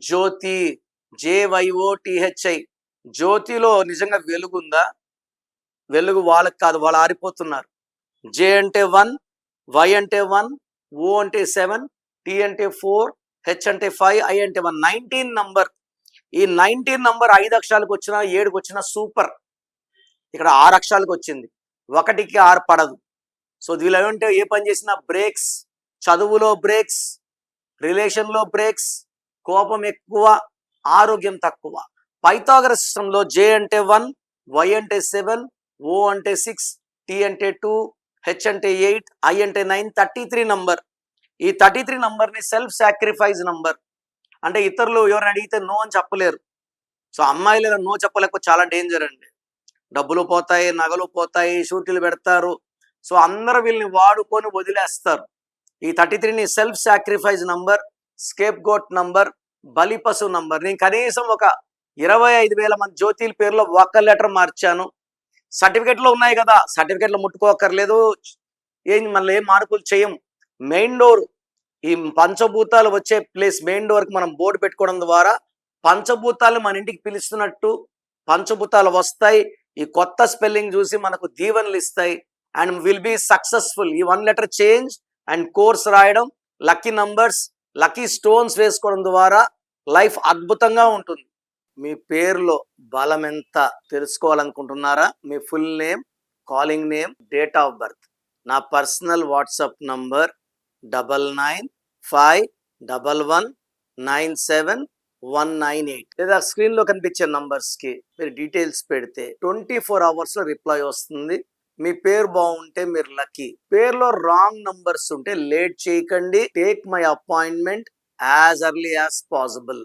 జ్యోతి, JYOTHI. జ్యోతిలో నిజంగా వెలుగుందా? వెలుగు వాళ్ళకి కాదు, వాళ్ళు ఆరిపోతున్నారు. J అంటే 1, Y అంటే 1, O అంటే 7, T అంటే 4, H అంటే 5, I అంటే 1. 19 నంబర్. ఈ 19 నంబర్ 5 అక్షరాలకు వచ్చినా 7కి వచ్చినా సూపర్. ఇక్కడ 6 అక్షరాలకు వచ్చింది. 1కి 6 పడదు. సో వీళ్ళు ఏమంటే ఏ పని చేసినా బ్రేక్స్, చదువులో బ్రేక్స్, రిలేషన్లో బ్రేక్స్, కోపం ఎక్కువ, ఆరోగ్యం తక్కువ. పైథాగరస్ సిస్టంలో J అంటే 1, Y అంటే 7, O అంటే 6, T అంటే 2, H అంటే 8, I అంటే 9, 33 నంబర్. ఈ 33 నంబర్ని సెల్ఫ్ సాక్రిఫైస్ నంబర్. అంటే ఇతరులు ఎవరిని అడిగితే నో అని చెప్పలేరు. సో అమ్మాయిలు నో చెప్పలేకపోతే చాలా డేంజర్ అండి. డబ్బులు పోతాయి, నగలు పోతాయి, షూటీలు పెడతారు. సో అందరూ వీళ్ళని వాడుకొని వదిలేస్తారు. ఈ 33ని self sacrifice number, scapegoat number, బలిపశు నంబర్. నేను కనీసం ఒక 25,000 మంది జ్యోతిల పేర్లో ఒక్క లెటర్ మార్చాను. సర్టిఫికెట్లో ఉన్నాయి కదా, సర్టిఫికెట్లో ముట్టుకోకర్లేదు, మళ్ళీ ఏం మార్పులు చేయం. మెయిన్ డోర్, ఈ పంచభూతాలు వచ్చే ప్లేస్ మెయిన్ డోర్కి మనం బోర్డు పెట్టుకోవడం ద్వారా పంచభూతాలను మన ఇంటికి పిలుస్తున్నట్టు పంచభూతాలు వస్తాయి. ఈ కొత్త స్పెల్లింగ్ చూసి మనకు దీవెనలు ఇస్తాయి. And will be successful. ఈ 1 లెటర్ చేంజ్ అండ్ కోర్స్ రాయడం, లక్కీ నంబర్స్, లక్కీ స్టోన్స్ వేసుకోవడం ద్వారా లైఫ్ అద్భుతంగా ఉంటుంది. మీ పేరులో బలం ఎంత తెలుసుకోవాలనుకుంటున్నారా? మీ full name, calling name, date of birth. నా పర్సనల్ వాట్సాప్ నంబర్ 99511197 లేదా స్క్రీన్లో కనిపించే నంబర్స్కి మీరు డీటెయిల్స్ పెడితే 24 అవర్స్లో రిప్లై వస్తుంది. మీ పేరు బాగుంటే మీరు లక్కీ. పేరులో రాంగ్ నంబర్స్ ఉంటే లేట్ చేయకండి. Take my appointment as early as possible.